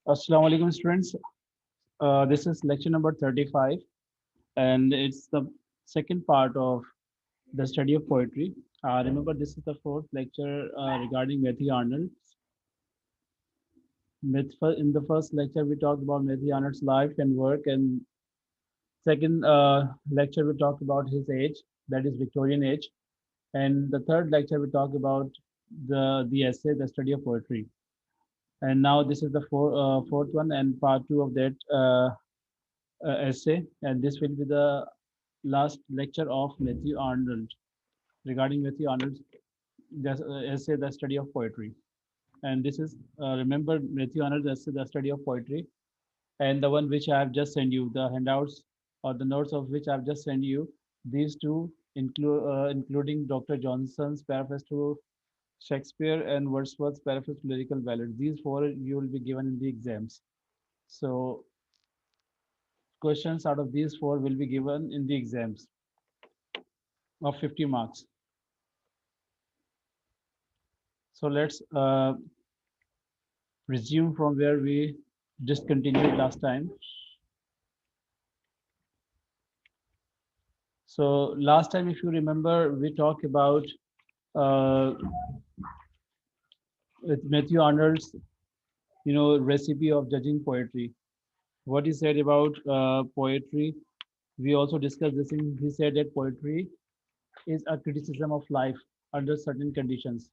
Assalamu alaikum, students. This is lecture number 35, and it's the second part of the study of poetry. Remember, this is the fourth lecture regarding Matthew Arnold. In the first lecture, we talked about Matthew Arnold's life and work, and second lecture, we talked about his age, that is Victorian age, and the third lecture, we talked about the essay, the study of poetry. And now this is the fourth one and part two of that essay, and this will be the last lecture of Matthew Arnold regarding Matthew Arnold's essay, The Study of Poetry. And this is, remember, Matthew Arnold's essay, The Study of Poetry, and the one which I have just sent you, the handouts or the notes of which I have just sent you, these two, including Dr. Johnson's preface to Shakespeare and Wordsworth's preface to Lyrical Ballads. These four you will be given in the exams. So questions out of these four will be given in the exams of 50 marks. So let's resume from where we discontinued last time. So last time, if you remember, we talked about with Matthew Arnold's, recipe of judging poetry. What he said about poetry, we also discussed this. He said that poetry is a criticism of life under certain conditions.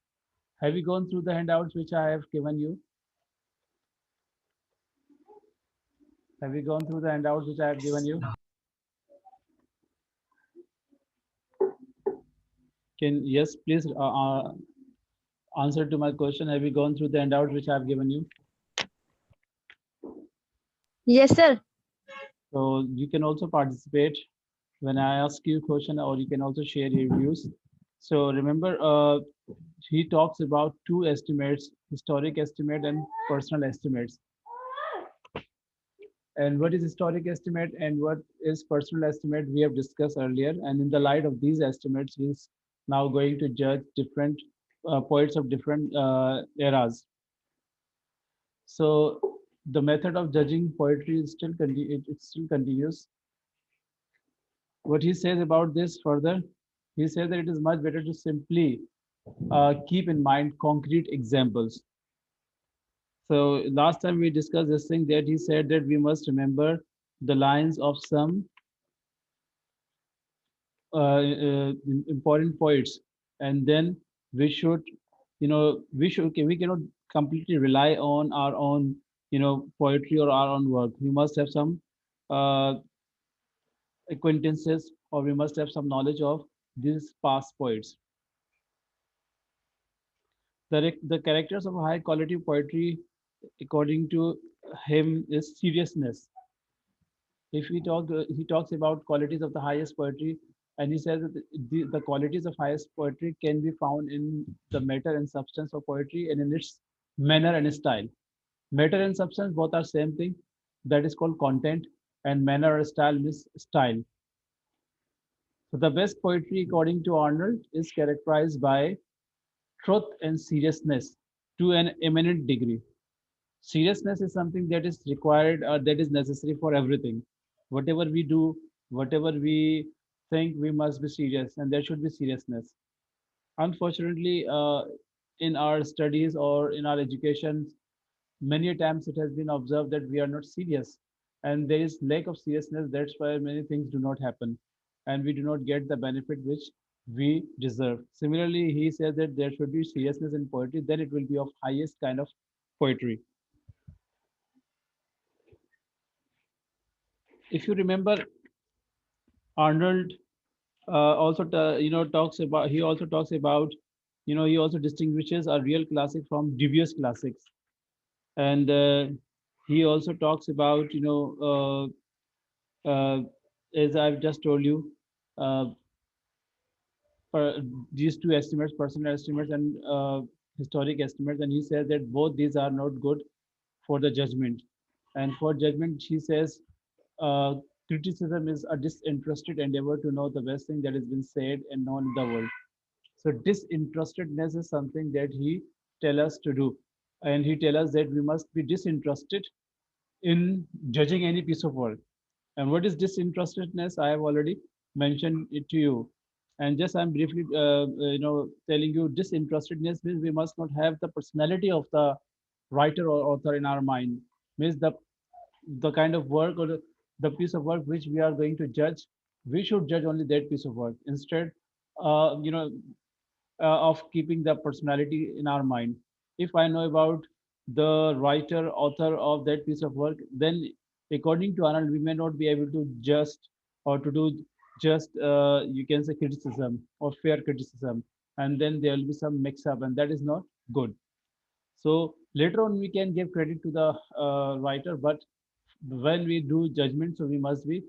Have you gone through the handouts which I have given you? Have you gone through the handouts which I have given you? Yes, please answer to my question. Have you gone through the handouts which I have given you? Yes, sir. So you can also participate when I ask you a question, or you can also share your views. So remember, he talks about two estimates: historic estimate and personal estimates. And what is historic estimate and what is personal estimate, we have discussed earlier. And in the light of these estimates, he's now going to judge different poets of different eras. So the method of judging poetry is still it still continues. What he says about this further, he says that it is much better to simply keep in mind concrete examples. So last time we discussed this thing that he said that we must remember the lines of some important poets, and then we should, we cannot completely rely on our own, poetry or our own work. We must have some uh, acquaintances, or we must have some knowledge of these past poets. The characters of high quality poetry, according to him, is seriousness. If we talk, he talks about qualities of the highest poetry, and he says that the qualities of highest poetry can be found in the matter and substance of poetry and in its manner and style. Matter and substance both are same thing. That is called content, and manner or style means style. So the best poetry, according to Arnold, is characterized by truth and seriousness to an eminent degree. Seriousness is something that is required, that is necessary for everything. Whatever we do, whatever we think, we must be serious, and there should be seriousness. Unfortunately, in our studies or in our education, many times it has been observed that we are not serious, and there is lack of seriousness. That's why many things do not happen, and we do not get the benefit which we deserve. Similarly, he says that there should be seriousness in poetry, then it will be of highest kind of poetry. If you remember, Arnold talks about, he also talks about, he also distinguishes a real classic from dubious classics. And he also talks about, as I've just told you, uh, these two estimates, personal estimates and historic estimates. And he says that both these are not good for the judgment. And for judgment, he says, uh, criticism is a disinterested endeavor to know the best thing that has been said and known in the world. So disinterestedness is something that he tell us to do, and he tell us that we must be disinterested in judging any piece of work. And what is disinterestedness? I have already mentioned it to you. And just I'm briefly, telling you, disinterestedness means we must not have the personality of the writer or author in our mind. Means the kind of work or the piece of work which we are going to judge, we should judge only that piece of work instead, uh, you know, of keeping the personality in our mind. If I know about the writer, author of that piece of work, then according to Arnold, we may not be able to just or to do just you can say criticism or fair criticism, and then there will be some mix up, and that is not good. So later on, we can give credit to the writer, but when we do judgment, so we must be,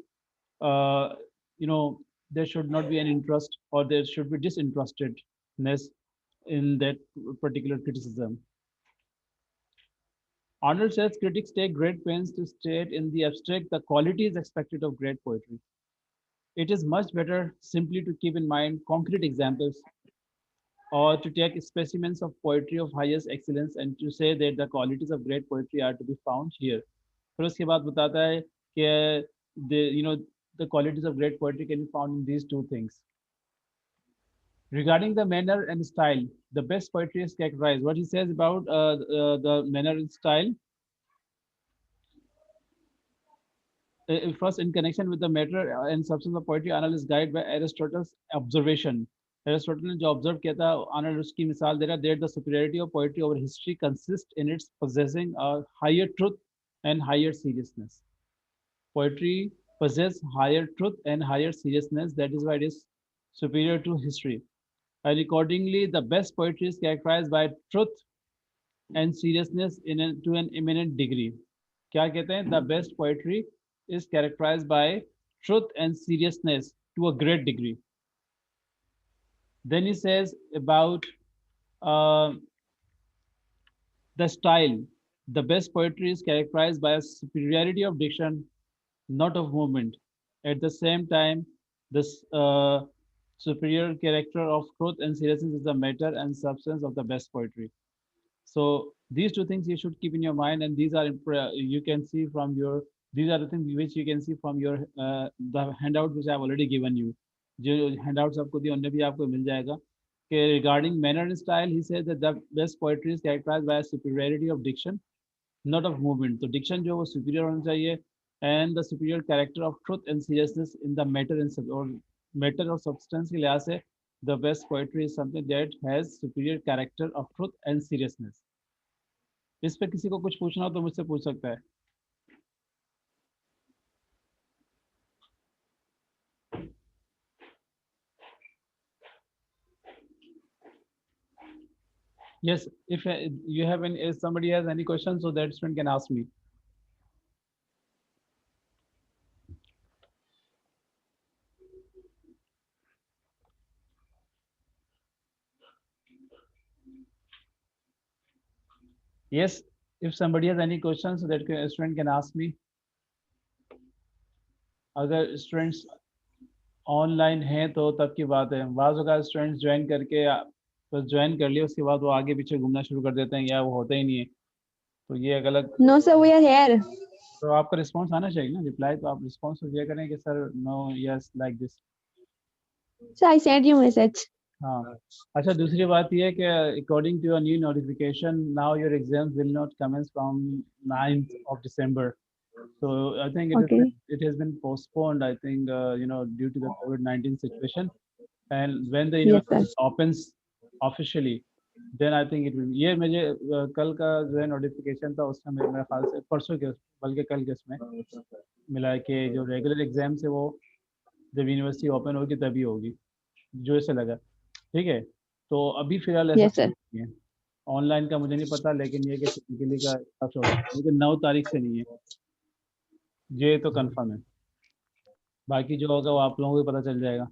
uh, you know, there should not be an interest or there should be disinterestedness in that particular criticism. Arnold says critics take great pains to state in the abstract the qualities expected of great poetry. It is much better simply to keep in mind concrete examples or to take specimens of poetry of highest excellence and to say that the qualities of great poetry are to be found here. फिर उसके बाद बताता है कि the qualities of great poetry can be found in these two things. Regarding the manner and style, the best poetry is characterized. What he says about the manner and style, first in connection with the matter and substance of poetry, Arnold is guided by Aristotle's observation. Aristotle ने जो observe किया था, Arnold उसकी मिसाल दे रहा है that the superiority of poetry over history consists in its possessing a higher truth and higher seriousness. Poetry possesses higher truth and higher seriousness. That is why it is superior to history. And accordingly, the best poetry is characterized by truth and seriousness to an eminent degree. क्या कहते हैं? The best poetry is characterized by truth and seriousness to a great degree. Then he says about uh, the style. The best poetry is characterized by a superiority of diction, not of movement. At the same time, this superior character of truth and seriousness is the matter and substance of the best poetry. So these two things you should keep in your mind, and these are you can see from your, these are the things which you can see from your the handout which I have already given you. जो handouts आपको दिए उनमें भी आपको मिल जाएगा कि regarding manner and style, he said that the best poetry is characterized by a superiority of diction, not of movement. तो diction जो है वो superior होना चाहिए, and the superior character of truth and seriousness in the matter and or matter or substance के लिहाज से the best poetry is something that has superior character of truth and seriousness. इस पे किसी को कुछ पूछना हो तो मुझसे पूछ सकता है. Yes, if you have any, if somebody has any questions, so that student can ask me. Yes, if somebody has any questions, so that student can ask me. अगर स्टूडेंट्स ऑनलाइन हैं तो तब की बात है. बाज़ अगर स्टूडेंट्स ज्वाइन करके बस ज्वाइन कर लिया, उसके बाद वो आगे पीछे घूमना शुरू कर देते हैं या वो होता ही नहीं है, तो ये एक अलग. No, sir, we are here. तो आपका रिस्पांस आना चाहिए ना, रिप्लाई तो आप रिस्पांस तो दिया करें कि sir no yes like this. So I sent you message. हाँ. अच्छा, दूसरी बात ये है कि according to your new notification now your exams will not commence from 9th of December. So I think Okay. it has been postponed, I think, due to the COVID-19 situation. And when the Yes, sir. university opens officially, then I think it will. ये मुझे कल का जो है notification था, उसमें मेरे ख्याल से परसों के बल्कि कल के उसमें मिला है कि जो रेगुलर एग्जाम्स है वो जब यूनिवर्सिटी ओपन होगी तभी होगी, जो ऐसे लगा. ठीक है, तो अभी फिलहाल ऐसा Yes, sir. नहीं है. ऑनलाइन का मुझे नहीं पता, लेकिन ये कि फिजिकली का हिसाब से होगा, लेकिन 9 तारीख से नहीं है, ये तो कंफर्म है. बाकी जो होगा वो आप लोगों को पता चल जाएगा.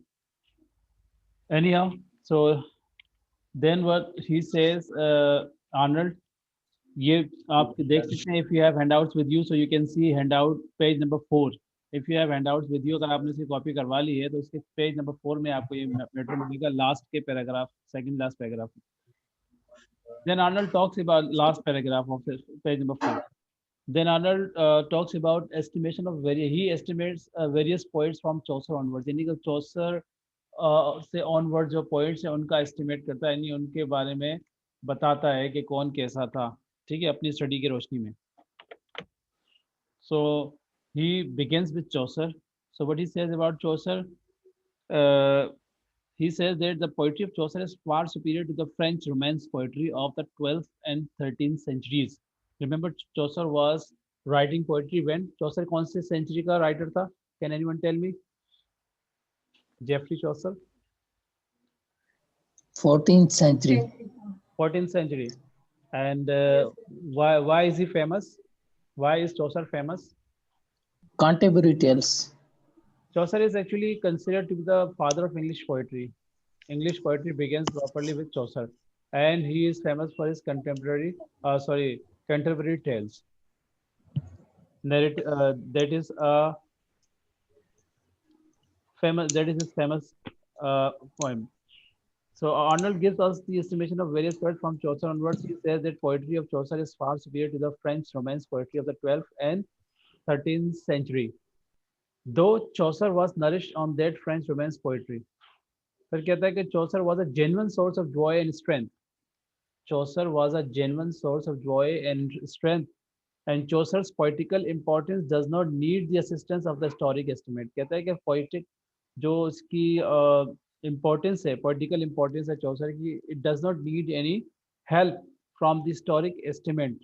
Anyhow, so then what he says, Arnold, ये आप देख सकते हैं. if you have handouts with you, so you can see handout page number 4. if you have handouts with you, अगर आपने इसकी कॉपी करवा ली है तो उसके पेज नंबर 4 में आपको ये मैटर मिलेगा, लास्ट के paragraph, second last paragraph. then Arnold talks about last paragraph of page number 4. Then Arnold talks about estimation of he estimates various poets from Chaucer onwards, यानी कि Chaucer से onwards जो poets है उनका estimate करता है, यानी उनके बारे में बताता है कि कौन कैसा था, ठीक है, अपनी स्टडी की रोशनी में. So he begins with Chaucer. So what he says about Chaucer, uh, he says that the poetry of Chaucer is far superior to the French Romance poetry of the 12th and 13th centuries. Remember, Chaucer was writing poetry when? Chaucer कौन से century का writer था? Can anyone tell me? Geoffrey Chaucer, 14th century. 14th century. And why is he famous? Why is Chaucer famous? Contemporary tales. Chaucer is actually considered to be the father of English poetry. English poetry begins properly with Chaucer, and he is famous for his contemporary tales. That is a that is his famous poem. So Arnold gives us the estimation of various poets from Chaucer onwards. He says that poetry of Chaucer is far superior to the French Romance poetry of the 12th and 13th century. Though Chaucer was nourished on that French Romance poetry. फिर कहता है कि Chaucer was a genuine source of joy and strength. Chaucer was a genuine source of joy and strength, and Chaucer's poetical importance does not need the assistance of the historic estimate. कहता है कि poetic जो इसकी importance है, political importance है Chaucer की, it does not need any help from the historic estimate.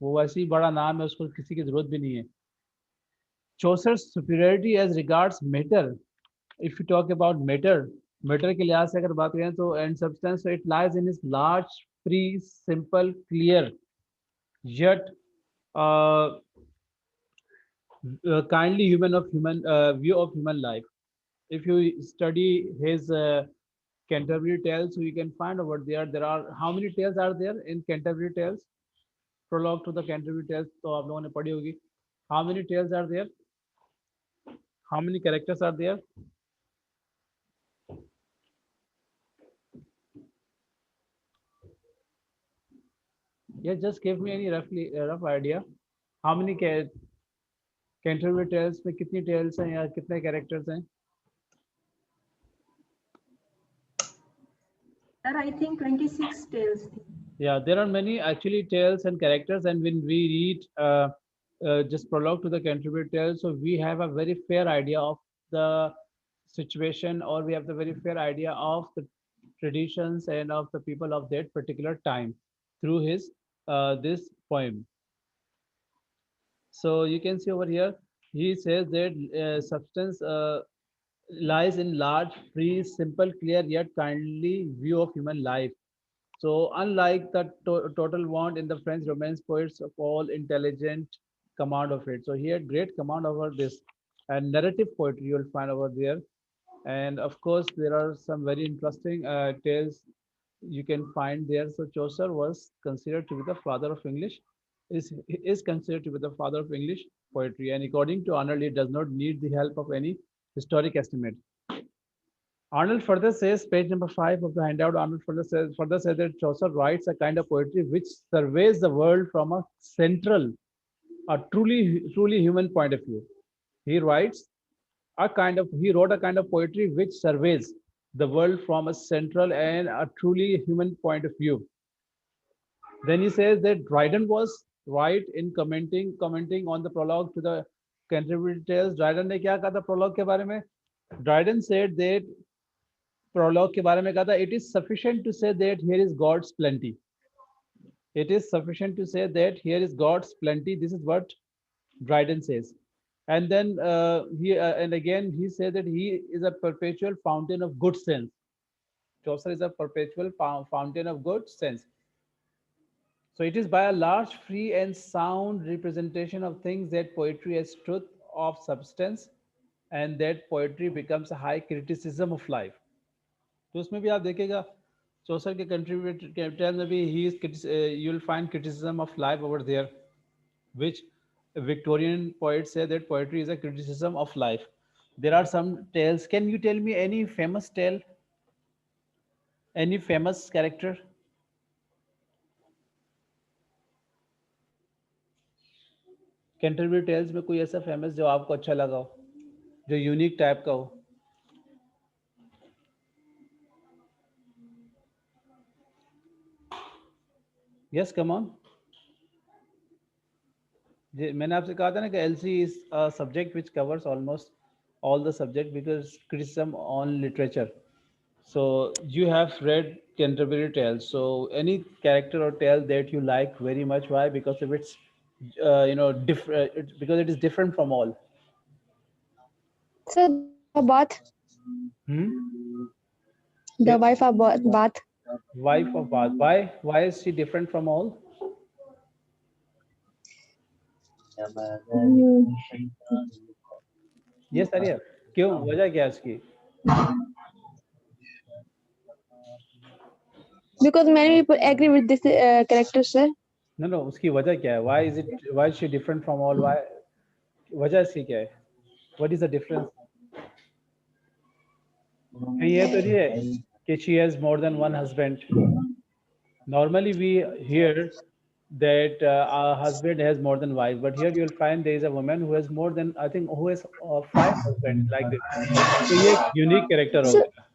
वो वैसे ही बड़ा नाम है, उसको किसी की जरूरत भी नहीं है. Chaucer's superiority as regards matter, if you talk about matter के लिहाज से अगर बात करें तो and substance, so it lies in his large, free, simple, clear, yet uh, kindly human view of human life. If you study his Canterbury Tales, so you can find over there. There are how many tales are there in Canterbury Tales? Prologue to the Canterbury Tales. तो आप लोगों ने पढ़ी होगी. How many tales are there? How many characters are there? Yeah, just give me any rough idea. How many Canterbury Tales में कितनी tales हैं या कितने characters हैं? Sir, I think 26 tales. Yeah, there are many actually tales and characters, and when we read just prologue to the Canterbury Tales, so we have a very fair idea of the situation, or we have the very fair idea of the traditions and of the people of that particular time through his this poem. So you can see over here, he says that substance lies in large, free, simple, clear, yet kindly view of human life. So unlike the total want in the French Romance poets of all intelligent command of it. So he had great command over this. And narrative poetry you'll find over there. And of course, there are some very interesting tales you can find there. So Chaucer was considered to be the father of English, is considered to be the father of English poetry. And according to Arnold, he does not need the help of any historic estimate. Arnold further says, page number 5 of the handout, Arnold further says that Chaucer writes a kind of poetry which surveys the world from a central, a truly human point of view. He writes he wrote a kind of poetry which surveys the world from a central and a truly human point of view. Then he says that Dryden was right in commenting on the prologue to the Canterbury Tales. Dryden ने क्या कहा था prologue के बारे में? Dryden said that prologue के बारे में कहा था, it is sufficient to say that here is God's plenty. It is sufficient to say that here is God's plenty. This is what Dryden says. And then and again he said that he is a perpetual fountain of good sense. Chaucer is a perpetual fountain of good sense. So it is by a large, free and sound representation of things that poetry has truth of substance, and that poetry becomes a high criticism of life. तो उसमें भी आप देखेगा चौसर के contributor में भी he is you will find criticism of life over there which Victorian poets say that poetry is a criticism of life. There are some tales. Can you tell me any famous tale, any famous character? Canterbury Tales में कोई ऐसा famous जो आपको अच्छा लगा हो, जो unique type का हो? Yes, come on. मैंने आपसे कहा था ना कि LC is a subject which covers almost all the subject because criticism on literature. So you have read Canterbury Tales. So any character or tale that you like very much, why? Because of its, different. Because it is different from all. So the wife of Bath. Hmm? The Yes. wife of Bath. Wife of Bath. Why? Why is she different from all? Hmm. Yes, Arya. क्यों? वजह क्या है उसकी? Because many people agree with this character, sir. No, no. उसकी वजह क्या है? Why is it? Why is she different from all? Why? वजह इसकी क्या है? What is the difference? कहीं ये तो नहीं है कि she has more than one husband. Normally we hear that a husband has more than wife, but here you will find there is a woman who has more than, I think, who has five husbands like this. तो ये एक unique character हो So, गया.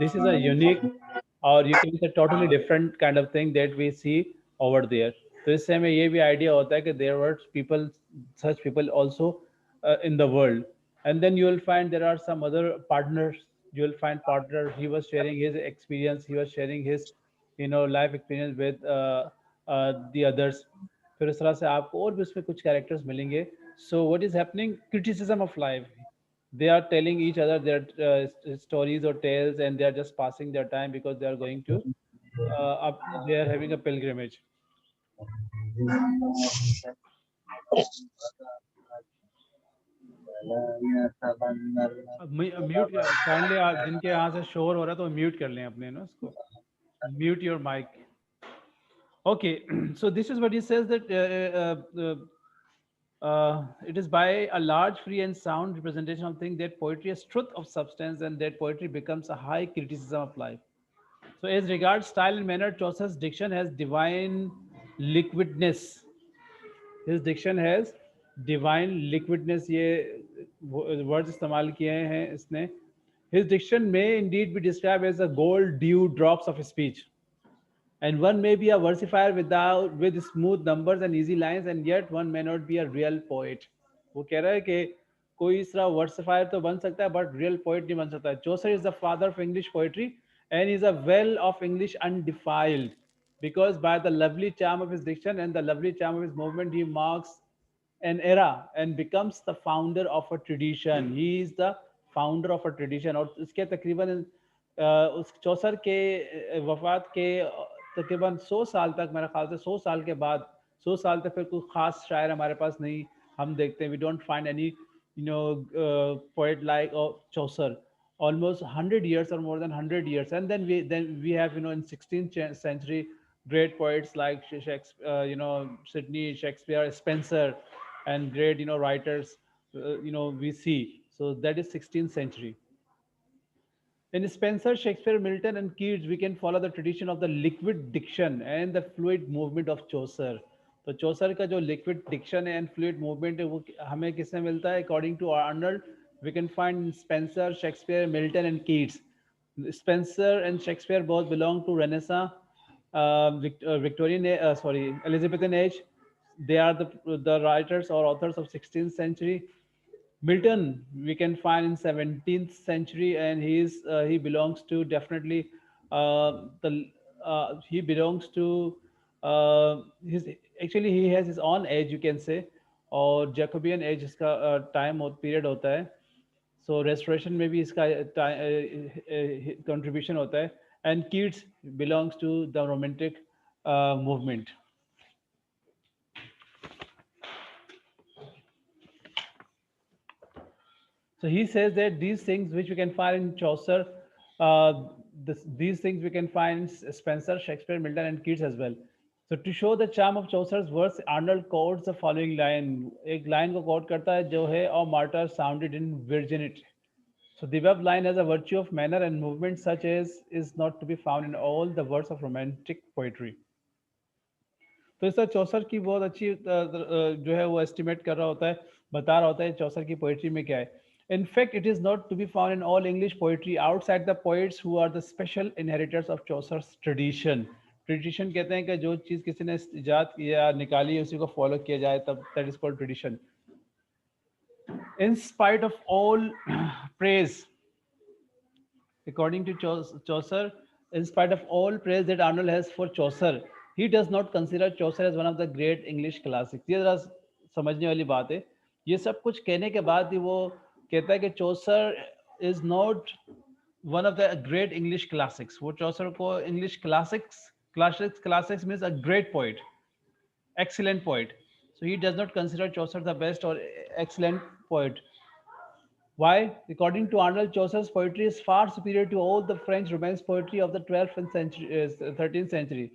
This is a unique, or you can say totally different kind of thing that we see over there. तो इससे हमें ये भी idea होता है कि there were people, such people also in the world. And then you will find there are some other partners. You will find partner. He was sharing his experience. He was sharing his, life experience with the others. फिर इस तरह से आपको और भी उसमें कुछ characters मिलेंगे. So what is happening? Criticism of life. They are telling each other their stories or tales, and they are just passing their time because they are going to they are having a pilgrimage. अब mute kindly, आप जिनके यहाँ से शोर हो रहा है तो म्यूट कर लें अपने ना उसको. Mute your mic. Okay. So this is what he says, that it is by a large, free and sound representation of things that poetry is truth of substance, and that poetry becomes a high criticism of life. So as regards style and manner, Chaucer's diction has divine liquidness. His diction has divine liquidness. ये words इस्तेमाल किए हैं इसने. His diction may indeed be described as a gold dew drops of speech. And one may be a versifier with smooth numbers and easy lines, and yet one may not be a real poet. वो कह रहा है कि कोई इस तरह वर्सिफायर तो बन सकता है बट रियल पोइट नहीं बन सकता. Chaucer is the father of English poetry and is a well of English undefiled, because by the lovely charm of his diction and the lovely charm of his movement he marks an era and becomes the founder of a tradition. He is the founder of a tradition. और इसके तकरीबन उस चौसर के वफात के तकरीबन 100 साल तक, मेरे ख्याल से 100 साल के बाद, 100 साल तक फिर कोई ख़ास शायर हमारे पास नहीं हम देखते हैं. We don't find any poet like Chaucer. Almost 100 years or more than 100 years. And then we have, in 16th century, great poets like Shakespeare, Sidney Shakespeare, Spencer, and great, writers, we see. So that is 16th century. In Spencer, Shakespeare, Milton, and Keats, we can follow the tradition of the liquid diction and the fluid movement of Chaucer. तो Chaucer का जो liquid diction है and fluid movement है वो हमें किससे मिलता है? According to Arnold, we can find Spenser, Shakespeare, Milton and Keats. Spencer and Shakespeare both belong to Renaissance, Victorian, sorry, Elizabethan age. They are the writers or authors of 16th century. Milton we can find in 17th century, and he belongs to definitely the he belongs to his, actually he has his own age, you can say, और Jacobean age इसका time और period होता है. So restoration में भी इसका contribution होता है. And Keats belongs to the romantic movement. So he says that these things which we can find in Chaucer, these things we can find in Spencer, Shakespeare, Milton, and Keats as well. So to show the charm of Chaucer's verse, Arnold quotes the following line. एक line को quote करता है जो है, "Our martyr sounded in virginity." So the above line has a virtue of manner and movement such as is not to be found in all the works of romantic poetry. तो इस तरह चौसर की बहुत अच्छी जो है वो एस्टिमेट कर रहा होता है, बता रहा होता है चौसर की पोइट्री में क्या है. In fact, it is not to be found in all English poetry outside the poets who are the special inheritors of Chaucer's tradition. Tradition कहते हैं कि जो चीज़ किसी ने इजाद या निकाली है उसी को फॉलो किया जाए, तब that is called tradition. In spite of all praise, according to Chaucer, in spite of all praise that Arnold has for Chaucer, he does not consider Chaucer as one of the great English classics. ये जरा समझने वाली बात है. ये सब कुछ कहने के बाद ही वो कहता है कि Chaucer is not one of the great English classics. वो Chaucer को English classics means a great poet, excellent poet. So he does not consider Chaucer the best or excellent poet. Why? According to Arnold, Chaucer's poetry is far superior to all the French Romance poetry of the 12th and 13th century.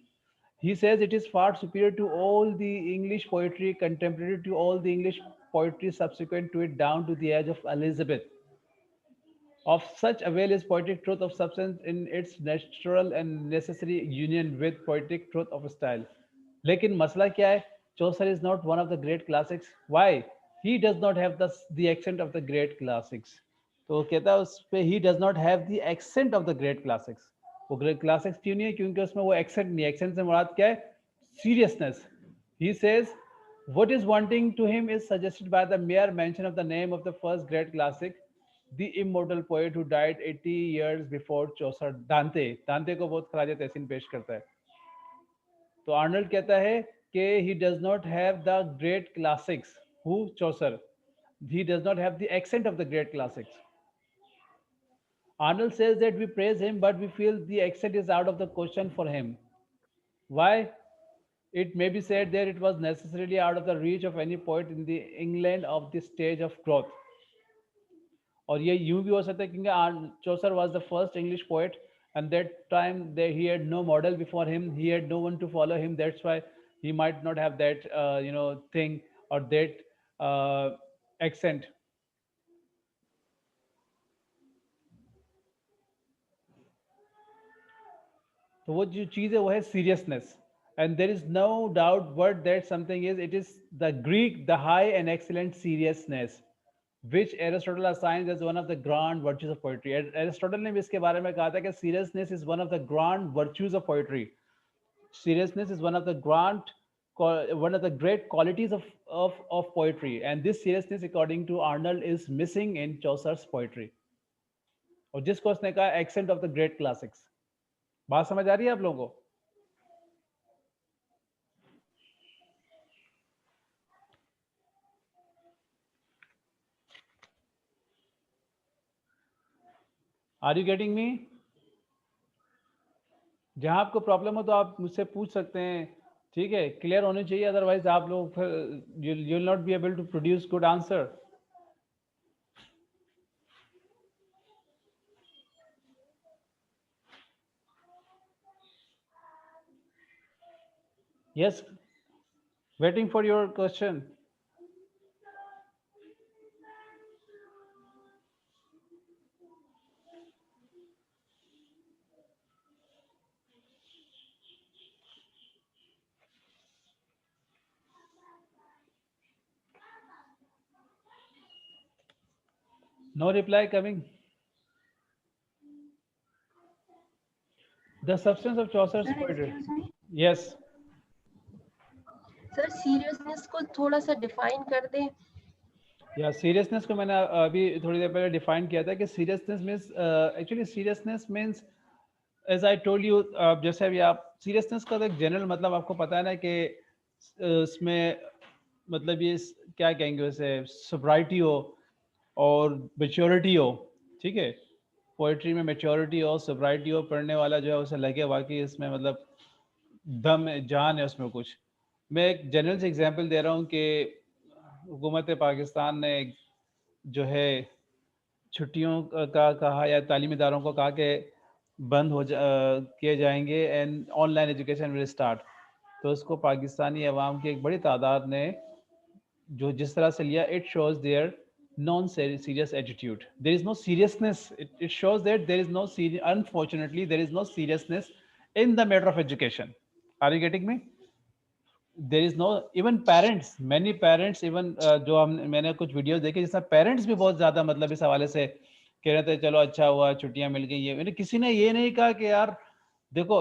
He says it is far superior to all the English poetry contemporary to all the English poetry subsequent to it down to the age of Elizabeth. Of such avail is poetic truth of substance in its natural and necessary union with poetic truth of style. लेकिन मसला क्या है? Chaucer is not one of the great classics. Why? He does not have the accent of the great classics. तो कहता है उस पे he does not have the accent of the great classics. वो great classics क्यों नहीं है? क्योंकि उसमें वो accent नहीं है. Accent से मुराद क्या है? Seriousness. He says what is wanting to him is suggested by the mere mention of the name of the first great classic, the immortal poet who died 80 years before Chaucer, Dante. Dante को बहुत खराज तहसीन पेश करता है. तो Arnold कहता है कि he does not have the great classics. Who? Chaucer. He does not have the accent of the great classics. Arnold says that we praise him, but we feel the accent is out of the question for him. Why? It may be said that it was necessarily out of the reach of any poet in the England of this stage of growth. और ये यूं भी हो सकता है क्योंकि Chaucer was the first English poet and that time he had no model before him, he had no one to follow him, that's why he might not have that thing or that accent. तो वो जो चीज़ है वो है seriousness. And there is no doubt word that something is, it is the Greek the high and excellent seriousness which Aristotle assigns as one of the grand virtues of poetry. Aristotle ने भी इसके बारे में कहा था कि seriousness is one of the grand virtues of poetry. Seriousness is one of the great qualities of poetry, and this seriousness according to Arnold is missing in Chaucer's poetry. और जिसको उसने कहा accent of the great classics. बात समझ आ रही है आप लोगों को? Are you getting me? जहां आपको प्रॉब्लम हो तो आप मुझसे पूछ सकते हैं, ठीक है? क्लियर होनी चाहिए, अदरवाइज आप लोग फिर you will not be able to produce good answer. Yes, waiting for your question. No reply coming. The substance of Chaucer's Sir, poetry. excuse me. Yes. Sir seriousness को थोड़ा सा डिफाइन कर दें. या सीरियसनेस को मैंने अभी थोड़ी देर पहले डिफाइन किया था कि seriousness means actually seriousness means as I told you, जैसे अभी आप सीरियसनेस का तो एक जनरल मतलब आपको पता है ना कि इसमें मतलब ये क्या कहेंगे वैसे सोब्राइटी हो और मेच्योरिटी हो, ठीक है? पोइट्री में मेच्योरिटी हो, सोब्राइटी हो, पढ़ने वाला जो है उसे लगे वाकई इसमें मतलब दम है, जान है उसमें कुछ. मैं एक जनरल से एग्जांपल दे रहा हूँ कि हुकूमत पाकिस्तान ने जो है छुट्टियों का कहा या तालीमी इदारों को कहा कि बंद किए जाएंगे and online education will start. तो उसको पाकिस्तानी अवाम की एक बड़ी तादाद ने जो जिस तरह से लिया, it shows their non serious attitude. There is no seriousness. It shows that there is no unfortunately there is no seriousness in the matter of education. Are you getting me? There is no even parents, many parents even जो हम मैंने कुछ videos देखे जिसमें parents भी बहुत ज्यादा मतलब इस हवाले से कह रहे थे चलो अच्छा हुआ छुट्टियां मिल गई, ये मैंने किसी ने ये नहीं कहा कि यार देखो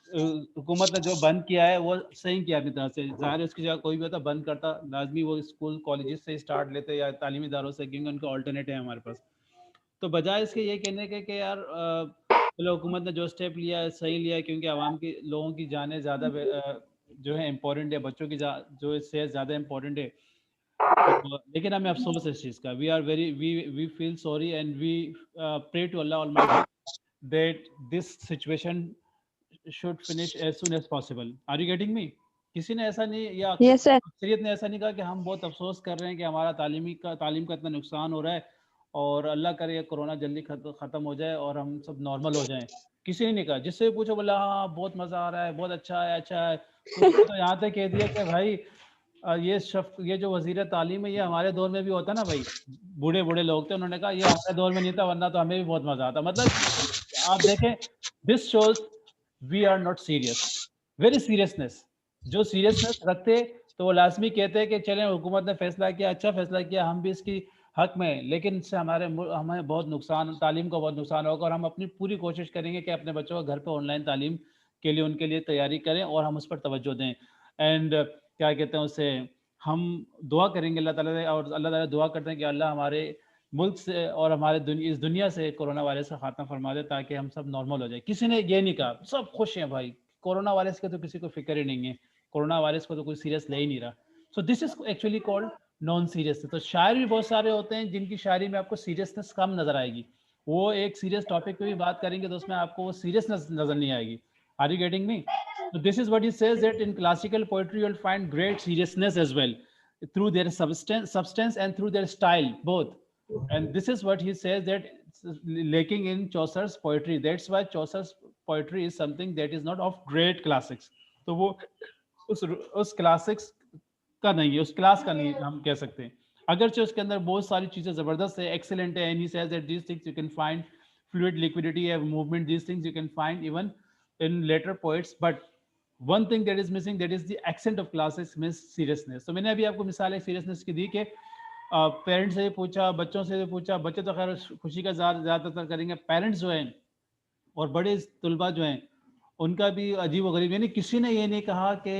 हुकूमत ने जो बंद किया है वो सही किया अपनी तरफ से, ज़ाहिर है उसकी जगह कोई भी होता बंद करता, लाजमी वो स्कूल कॉलेजेस से स्टार्ट लेते या तालीमी इदारों से, क्योंकि उनके ऑल्टरनेट है हमारे पास। तो बजाय इसके ये कहने के कि यार चलो हुकूमत ने जो स्टेप लिया है सही लिया है, क्योंकि आवाम की लोगों की जानें ज़्यादा जो है इम्पोर्टेंट है, बच्चों की जो सेहत ज़्यादा इम्पोर्टेंट है। तो लेकिन हमें अफसोस है इस चीज़ का, we are very we feel sorry and we pray to Allah almighty that this situation should finish as soon as possible. Are you getting me? किसी ने ऐसा नहीं, या यस सर। अक्सरियत ने ऐसा नहीं कहा कि हम बहुत अफसोस कर रहे हैं कि हमारा तालीम का इतना नुकसान हो रहा है और अल्लाह करे कोरोना जल्दी ख़त्म हो जाए और हम सब नॉर्मल हो जाएं। किसी ने नहीं कहा, जिससे भी पूछो बोला हाँ बहुत मज़ा आ रहा है, बहुत अच्छा है। कुछ ने तो यहाँ तक कह दिया कि भाई ये जो वजीर तालीम है ये हमारे दौर में भी होता ना भाई, बूढ़े बूढ़े लोग थे, उन्होंने कहा ये हमारे दौर में नहीं था वरना तो हमें भी बहुत मज़ा आता। मतलब आप देखें, this shows we are not serious, very seriousness. जो सीरियसनेस रखते तो वो लाजमी कहते कि चलें हुकूमत ने फैसला किया, अच्छा फैसला किया, हम भी इसकी हक में, लेकिन इससे हमें बहुत नुकसान, तालीम को बहुत नुकसान होगा और हम अपनी पूरी कोशिश करेंगे कि अपने बच्चों को घर पे ऑनलाइन तालीम के लिए उनके लिए तैयारी करें और हम उस पर तवज्जो दें। एंड क्या कहते हैं उसे, हम दुआ करेंगे अल्लाह ताला से, और अल्लाह ताला दुआ करते हैं कि अल्लाह हमारे मुल्क से और हमारे इस दुनिया से कोरोना वायरस का खात्मा फरमा दे ताकि हम सब नॉर्मल हो जाए। किसी ने ये नहीं कहा, सब खुश हैं भाई, कोरोना वायरस के तो किसी को फिक्र ही नहीं है, कोरोना वायरस को तो कोई सीरियस ले ही नहीं रहा। So this is actually called non serious. तो शायर भी बहुत सारे होते हैं जिनकी शायरी में आपको सीरियसनेस कम नजर आएगी, वो एक सीरियस टॉपिक पे भी बात करेंगे तो उसमें आपको वो सीरियसनेस नजर नहीं आएगी। Are you getting me? So this is what he says, that in classical poetry you'll find great seriousness as well, through their substance and through their style both. And this is what he says that it's lacking in Chaucer's poetry. That's why Chaucer's poetry is something that is not of great classics. तो वो उस classics का नहीं है, उस class का नहीं हम कह सकते हैं, अगरचे उसके अंदर बहुत सारी चीजें जबरदस्त है, एक्सीलेंट है। And he says that these things you can find fluid liquidity and movement, these things you can find even in later poets, but one thing that is missing, that is the accent of classics, means seriousness. तो मैंने अभी आपको मिसाल एक seriousness की दी कि parents से पूछा, बच्चों से पूछा, बच्चे तो खैर खुशी का ज़्यादातर करेंगे, पेरेंट्स जो हैं और बड़े तलबा जो हैं उनका भी अजीब व गरीब, यानी किसी ने ये नहीं कहा कि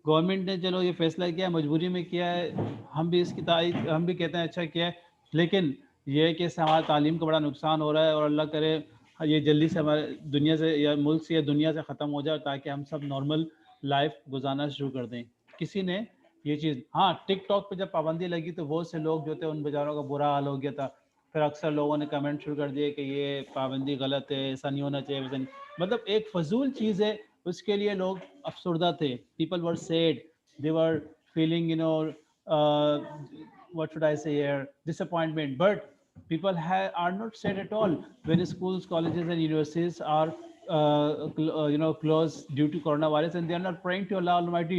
गवर्नमेंट ने चलो ये फैसला किया, मजबूरी में किया है, हम भी इसकी तारीफ, हम भी कहते हैं अच्छा किया है, लेकिन ये है कि इससे हमारा तालीम का बड़ा नुकसान हो रहा है और अल्लाह करे ये जल्दी से हमारे दुनिया से या मुल्क से या दुनिया से ख़त्म हो जाए ताकि हम सब नॉर्मल लाइफ गुजारना शुरू कर दें। किसी ने ये चीज़, हाँ टिकटॉक पे जब पाबंदी लगी तो बहुत से लोग जो थे उन बेचारों का बुरा हाल हो गया था, फिर अक्सर लोगों ने कमेंट शुरू कर दिए कि ये पाबंदी गलत है, ऐसा नहीं होना चाहिए, वैसा नहीं, मतलब एक फजूल चीज़ है, उसके लिए लोग अफसरदा थे, people were sad, they were feeling what should I say here, disappointment, but people are not sad at all when schools, colleges and universities are closed due to coronavirus, and they are not praying to Allah Almighty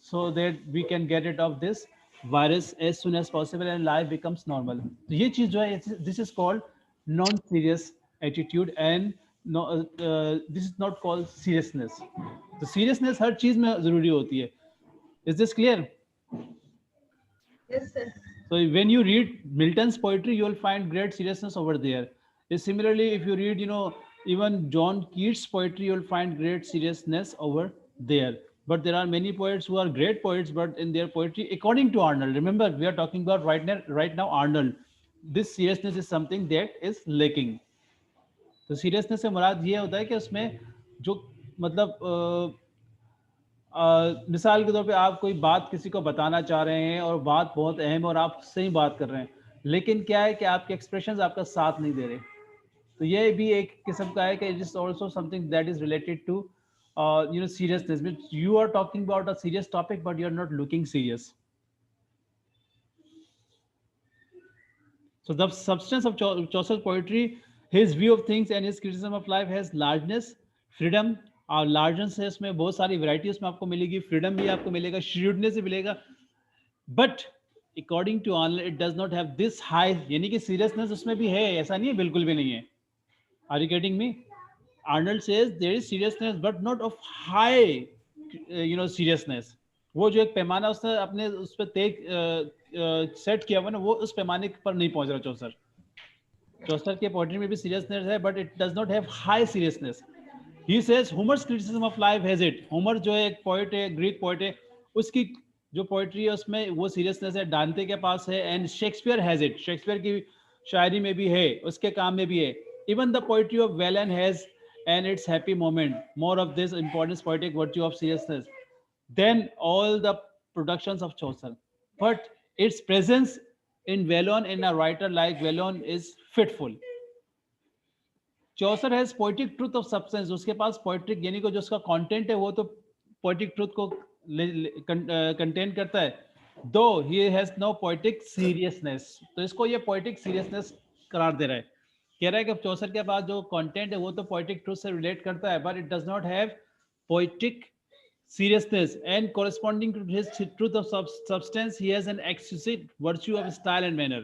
so that we can get rid of this virus as soon as possible and life becomes normal. तो ये चीज़ जो है, this is called non serious attitude and no, this is not called seriousness. तो seriousness हर चीज़ में ज़रूरी होती है. Is this clear? Yes, sir. So when you read Milton's poetry, you will find great seriousness over there. Similarly, if you read, even John Keats' poetry, you will find great seriousness over there. But there are many poets who are great poets, but in their poetry, according to Arnold, remember we are talking about right now Arnold, this seriousness is something that is lacking. तो seriousness से मुराद ये होता है कि उसमें जो मतलब मिसाल के तौर पे आप कोई बात किसी को बताना चाह रहे हैं और बात बहुत अहम है और आप सही बात कर रहे हैं, लेकिन क्या है कि आपके एक्सप्रेशंस आपका साथ नहीं दे रहे, तो ये भी एक किस्म का है कि it is also something that is related to seriousness, means you are talking about a serious topic but you are not looking serious. So the substance of Chaucer's poetry, his view of things and his criticism of life has largeness, freedom. और largeness है, उसमें बहुत सारी variety उसमें आपको मिलेगी, freedom भी आपको मिलेगा, श्रूडनेस भी मिलेगा, but according to Arnold it does not have this high, यानी कि सीरियसनेस उसमें भी है, ऐसा नहीं है बिल्कुल भी नहीं है. Are you getting me? Arnold says there is seriousness but not of high seriousness. वो जो एक पैमाना उसने अपने उस पर सेट किया हुआ ना, वो उस पैमाने पर नहीं पहुंच रहा चौसर। चौसर के पोएट्री में भी सीरियसनेस है, but it does not have high seriousness. He says होमर्स criticism of life has it. Homer जो है एक पोएट है, ग्रीक पोएट है, उसकी जो पोएट्री है उसमें वो सीरियसनेस है। डांते के पास है, and Shakespeare has it. Shakespeare की शायरी में भी है, उसके काम में भी है। Even the poetry of Velan has and it's happy moment more of this importance poetic virtue of seriousness than all the productions of Chaucer. But its presence in Vellon in a writer like Vellon is fitful. Chaucer has poetic truth of substance. उसके पास poetic यानी कि जो उसका content है वो तो poetic truth को contain करता है, though he has no poetic seriousness. तो इसको ये poetic seriousness करार दे रहा है। कह रहा है कि चौसर के पास जो content है वो तो poetic truth से relate करता है, but it does not have poetic seriousness, and corresponding to his truth of substance he has an exquisite virtue of style and manner.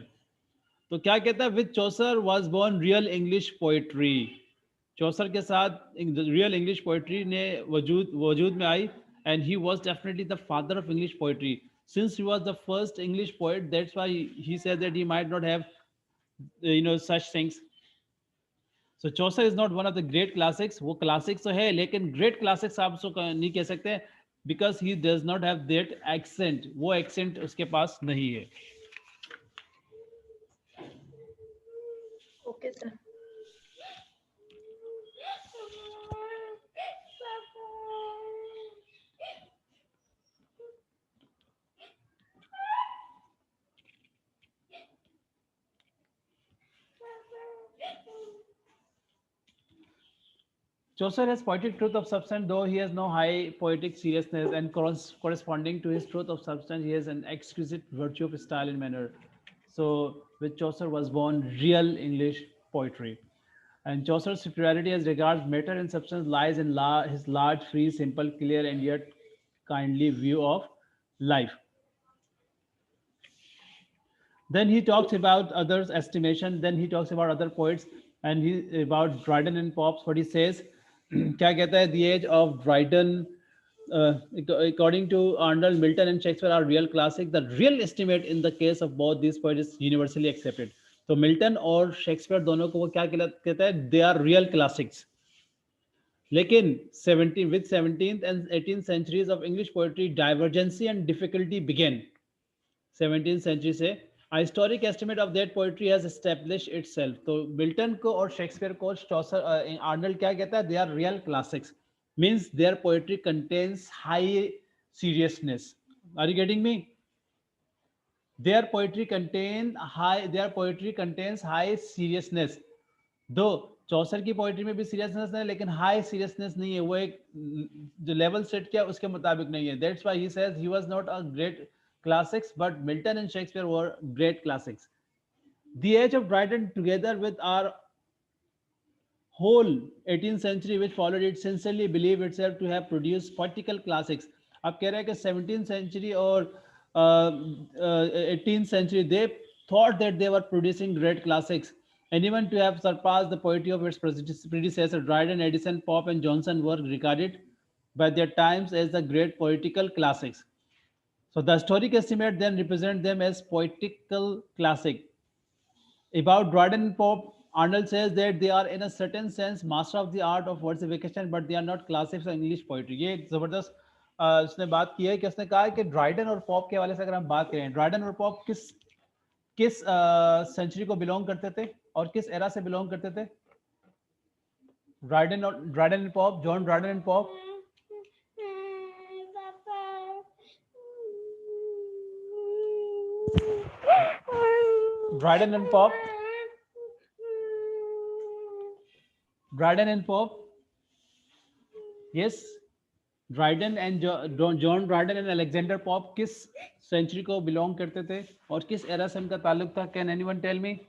तो क्या कहता है, with Chaucer was born real English poetry. चौसर के साथ real English poetry ने वजूद में आई, and he was definitely the father of English poetry. Since he was the first English poet, that's why he said that he might not have such things. So Chaucer is not one of the great classics. वो classics तो है, लेकिन great classics आप उसको नहीं कह सकते, because he does not have that accent. वो accent उसके पास नहीं है. Okay sir. Chaucer has poetic truth of substance, though he has no high poetic seriousness, and corresponding to his truth of substance, he has an exquisite virtue of style and manner. So, with Chaucer was born real English poetry. And Chaucer's superiority as regards matter and substance lies in his large, free, simple, clear, and yet kindly view of life. Then he talks about others' estimation. Then he talks about other poets, and he about Dryden and Pops. What he says, क्या कहता है, the age of Dryden, according to Arnold, Milton and Shakespeare are real classic. The real estimate in the case of both these poets is universally accepted. तो Milton और Shakespeare दोनों को वो क्या कहता है, दे आर रियल क्लासिक्स. लेकिन 17th and 18th centuries of English poetry, divergency and difficulty began. 17th century से a historic estimate of that poetry has established itself. तो मिल्टन को और शेक्सपियर को चौसर आर्नल्ड क्या कहता है, they are real classics, means their poetry contains high seriousness. Are you getting me? Their poetry contains high seriousness. दो चौसर की poetry में भी सीरियसनेस है, लेकिन हाई सीरियसनेस नहीं है, वो एक जो लेवल सेट किया उसके मुताबिक नहीं है. That's why he says he was not a great classics, but Milton and Shakespeare were great classics. The age of Dryden, together with our whole 18th century which followed it, sincerely believe itself to have produced poetical classics. अब कह रहे हैं कि 17th century और 18th century, they thought that they were producing great classics, and even to have surpassed the poetry of its predecessor. Dryden, Addison, Pope, and Johnson were regarded by their times as the great poetical classics. So the historic estimate then represent them as poetical classic. About Dryden and Pope, Arnold says that they are in a certain sense master of the art of versification, but they are not classics of English poetry. ये एक जबरदस्त उसने बात की है कि उसने कहा कि ड्राइडन और पॉप के हवाले से अगर हम बात करें, ड्राइडन और पॉप किस सेंचुरी को बिलोंग करते थे और किस एरा से बिलोंग करते थे? Dryden and pop, John Dryden and pop. Dryden and Pope. Yes, Dryden and John Dryden and Alexander Pope किस सेंचुरी को बिलोंग करते थे और किस एरा से उनका ताल्लुक था? Can anyone tell me?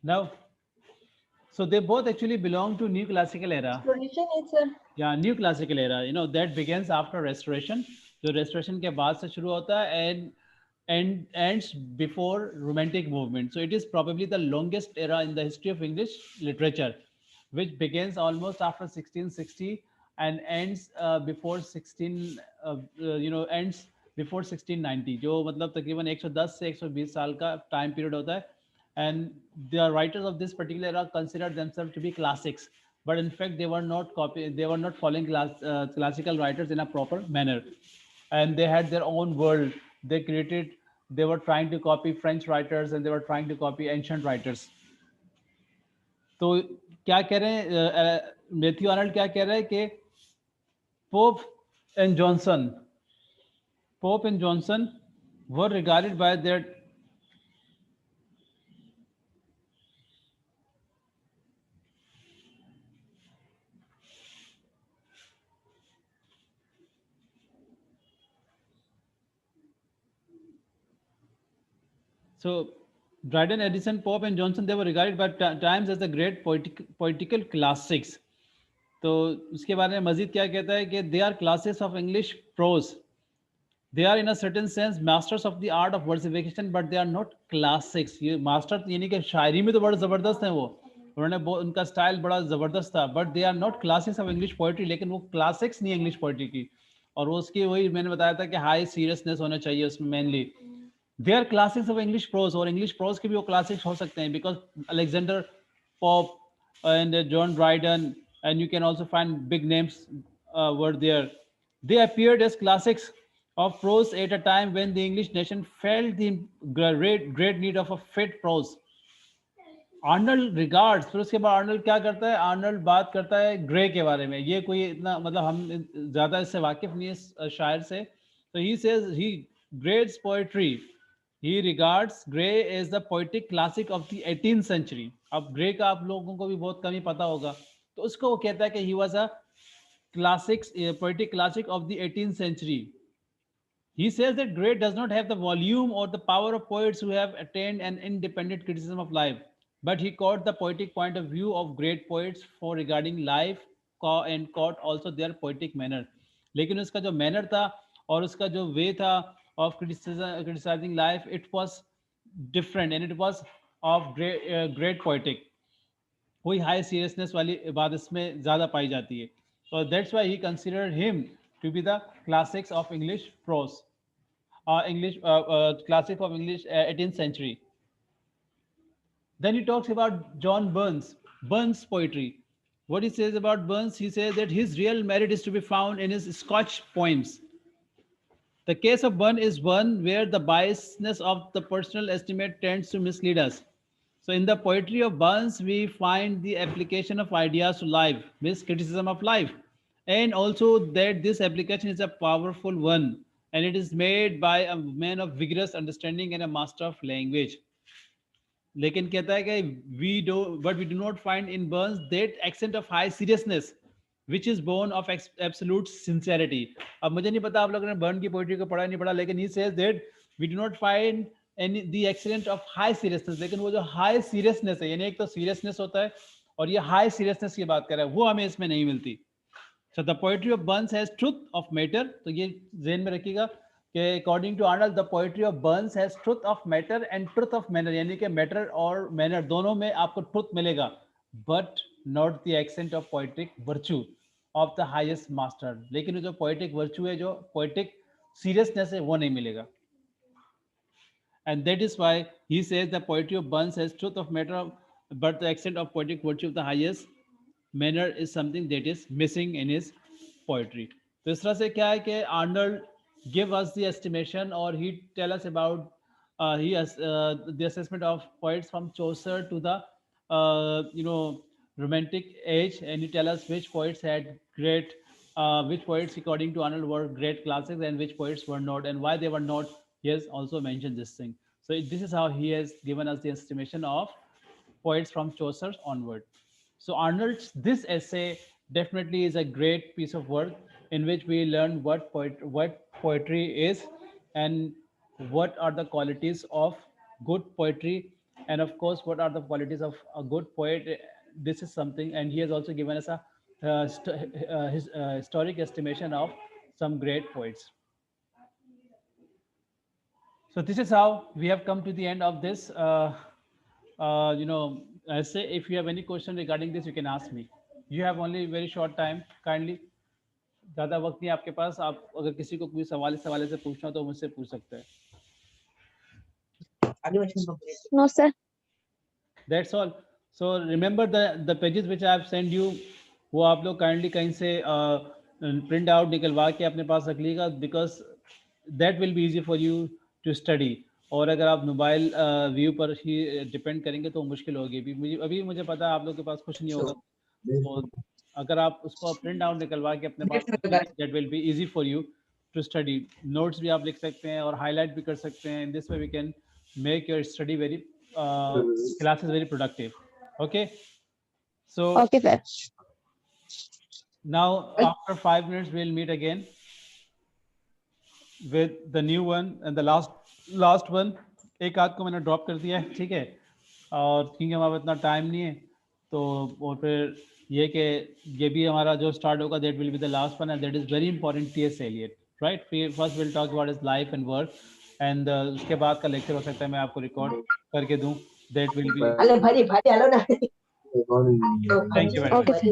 No. So they both actually belong to New Classical era. Restoration है sir. Yeah, New Classical era. That begins after Restoration. जो Restoration के बाद से शुरू होता है, and ends before Romantic movement. So it is probably the longest era in the history of English literature, which begins almost after 1660 and ends before 16 ends before 1690, जो मतलब तकरीबन 110 से 120 साल का टाइम पीरियड होता है. And the writers of this particular era considered themselves to be classics, but in fact they were not following classical writers in a proper manner, and they had their own world. They were trying to copy French writers, and they were trying to copy ancient writers. तो क्या कह रहे हैं Matthew Arnold, क्या कह रहे हैं कि pope and Johnson were regarded by their. So Dryden, Edison, Pope, and Johnson, they were regarded by times as the great political classics. तो उसके बारे में मजीद क्या कहता है कि they are classes of English prose. They are in a certain sense masters of the art of versification, but they are not classics. ये master यानी कि शायरी में तो बड़ा ज़बरदस्त हैं वो, उन्होंने उनका स्टाइल बड़ा ज़बरदस्त था, but they are not classics of English poetry. लेकिन वो classics नहीं English poetry की, और वो उसकी वही मैंने बताया था कि हाई सीरियसनेस होना चाहिए उसमें mainly. They are classics of English prose, और English prose के भी वो classics हो सकते हैं, because Alexander Pope and John Dryden, and you can also find big names were there. They appeared as classics of prose at a time when the English nation felt the great need of a fit prose. Arnold regards, फिर उसके बाद Arnold क्या करता है, Arnold बात करता है grey के बारे में. ये कोई इतना मतलब हम ज़्यादा इससे वाकिफ नहीं है शायर से. तो he says he grades poetry, he regards Gray as the poetic classic of the 18th century. अब ग्रे का आप लोगों को भी बहुत कम ही पता होगा, तो उसको वो कहता है कि he was a classics, poetic classic of the 18th century. He says that Gray does not have the volume or the power of poets who have attained an independent criticism of life, but he caught the poetic point of view of great poets for regarding life and caught also their poetic manner. लेकिन उसका जो manner था और उसका जो way था of criticizing life, it was different, and it was of great poetic. कोई high seriousness वाली बात इसमें ज़्यादा पाई जाती है. So that's why he considered him to be the classics of English prose, classic of English 18th century. Then he talks about John Burns' poetry. What he says about Burns, he says that his real merit is to be found in his Scotch poems. The case of Burns is one where the biasness of the personal estimate tends to mislead us. So in the poetry of Burns, we find the application of ideas to life, means criticism of life, and also that this application is a powerful one, and it is made by a man of vigorous understanding and a master of language. लेकिन कहता है कि we do not find in Burns that accent of high seriousness which is born of absolute sincerity. अब मुझे नहीं पता आप लोगों ने बर्न की पोइट्री को पढ़ा नहीं पढ़ा, लेकिन he says that we do not find the accent of high seriousness. लेकिन वो जो high seriousness है, यानी एक तो seriousness होता है और ये high seriousness की बात कर रहा है, वो हमें इसमें नहीं मिलती. So the poetry of Burns has truth of matter. तो ये ज़हन में रखिएगा कि according to Arnold, the poetry of Burns has truth of matter and truth of manner. यानी कि matter और manner दोनों में आपको truth मिलेगा, but not the accent of poetic virtue of the highest master. लेकिन जो poetic virtue है, जो poetic seriousness है, वो नहीं मिलेगा. And that is why he says the poetry of Burns has truth of matter, but the accent of poetic virtue of the highest manner is something that is missing in his poetry. तो इस तरह से क्या है कि Arnold give us the estimation, or he tell us about the assessment of poets from Chaucer to the Romantic age, and he tell us which poets had which poets according to Arnold were great classics and which poets were not, and why they were not. He has also mentioned this thing. So this is how he has given us the estimation of poets from Chaucer onward. So Arnold's this essay definitely is a great piece of work in which we learn what poetry is, and what are the qualities of good poetry, and of course what are the qualities of a good poet. This is something, and he has also given us a his historic estimation of some great poets. So this is how we have come to the end of this. I say if you have any question regarding this, you can ask me. You have only very short time. Kindly, ज़्यादा वक्त नहीं आपके पास. आप अगर किसी को कोई सवाल से पूछना हो तो मुझसे पूछ सकते हैं. No, sir. That's all. So remember the pages which I have sent you, वो आप लोग kindly कहीं से print out निकलवा के अपने पास रख लीजिएगा, because that will be easy for you to study. और अगर आप मोबाइल व्यू पर ही डिपेंड करेंगे तो मुश्किल होगी. अभी मुझे पता है आप लोग के पास कुछ नहीं होगा, तो अगर आप उसको प्रिंट आउट निकलवा के अपने पास रखेंगे, that will be easy for you to study. Notes भी आप लिख सकते हैं और हाईलाइट भी कर सकते हैं. In this way we can make your study very classes very productive. Okay, so Okay, sir. now after 5 minutes we'll meet again with the new one and the last one. एक आध को मैंने drop कर दिया है, ठीक है, और क्योंकि हमारे इतना टाइम नहीं है तो, और फिर ये कि ये भी हमारा जो स्टार्ट होगा that will be the last one, and that is very important, TS Eliot, right? First we'll talk about his life and work, and उसके बाद का लेक्चर हो सकता है मैं आपको रिकॉर्ड करके दूं. That will be. अरे भारी भारी आलो ना. Thank you very much. Okay, sir.